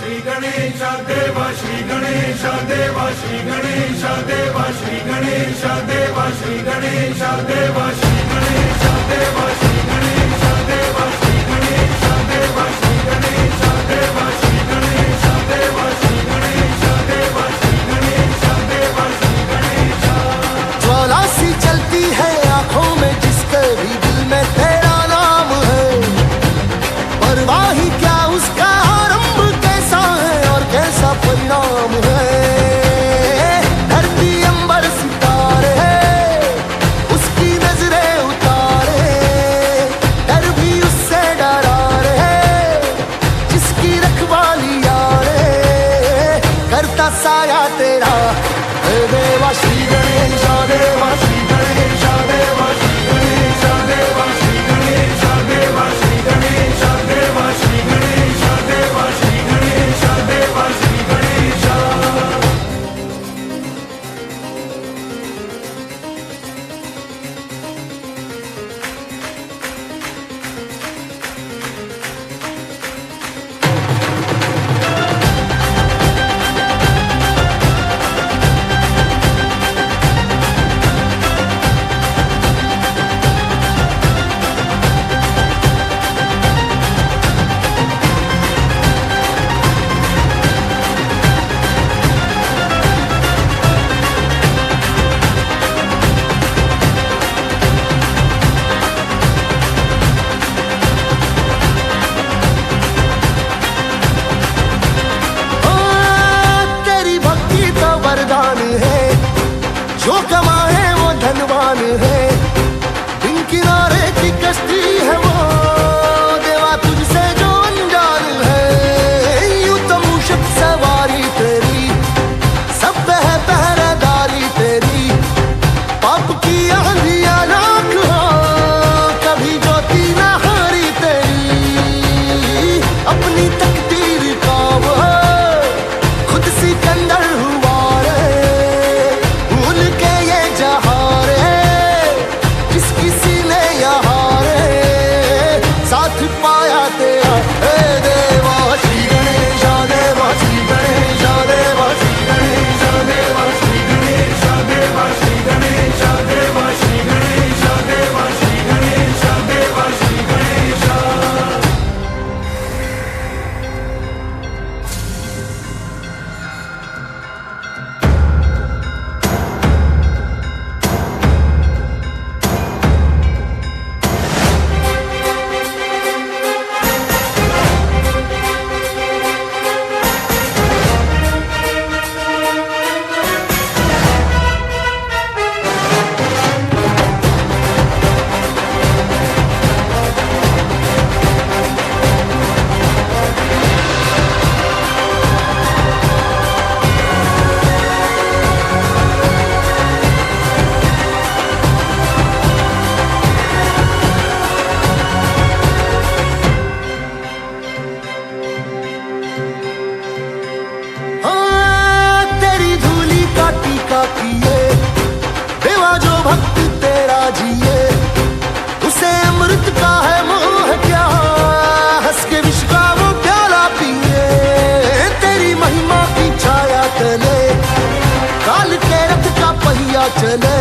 श्री गणेश देवा श्री गणेश देवा श्री गणेश देवा श्री गणेश देवा श्री गणेश देवा श्री गणेश देवा श्री गणेश देवा श्री गणेश देवा श्री गणेश देवा श्री गणेश देवा श्री गणेश देवा श्री गणेश देवा श्री गणेश। ज्वाला सी चलती है आंखों में जिसके भी दिल में तेरा नाम है, परवाह ही क्या उसका आरंभ कैसा है और कैसा परिणाम है। धरती अंबर सितारे उसकी नजरें उतारे, डर भी उससे डरा रे जिसकी रखवाली यारे करता साया तेरा हे देवा श्री गणेश देवा श्री गणेश देवा श्री गणेश देवा श्री गणेश देवा श्री गणेश देवा श्री गणेश देवा श्री गणेश देवा श्री गणेश। जो कमाए वो धनवान है, दिन किनारे की कश्ती है वो देवा तुझसे जो अनजान है। यूं तो मूषक सवारी तेरी सब है पहरेदारी तेरी, पाप की आंधियां नाक हो कभी ज्योति न हारी तेरी। अपनी तकदीर का वो खुद सिकंदर हुआ रे, भूल के ये जहां रे जिसकी सीने यहाँ रे साथ पाया तेरा हे देवा श्री गणेश देवा श्री गणेश देवा श्री गणेश देवा श्री गणेश देवा श्री गणेश देवा श्री गणेश देवा श्री गणेश देवा श्री गणेश। किए देवा जो भक्त तेरा जिए, उसे अमृत का है मोह क्या, हंस के विष का वो प्याला पिए। तेरी महिमा की छाया तले काल के रथ का पहिया चले,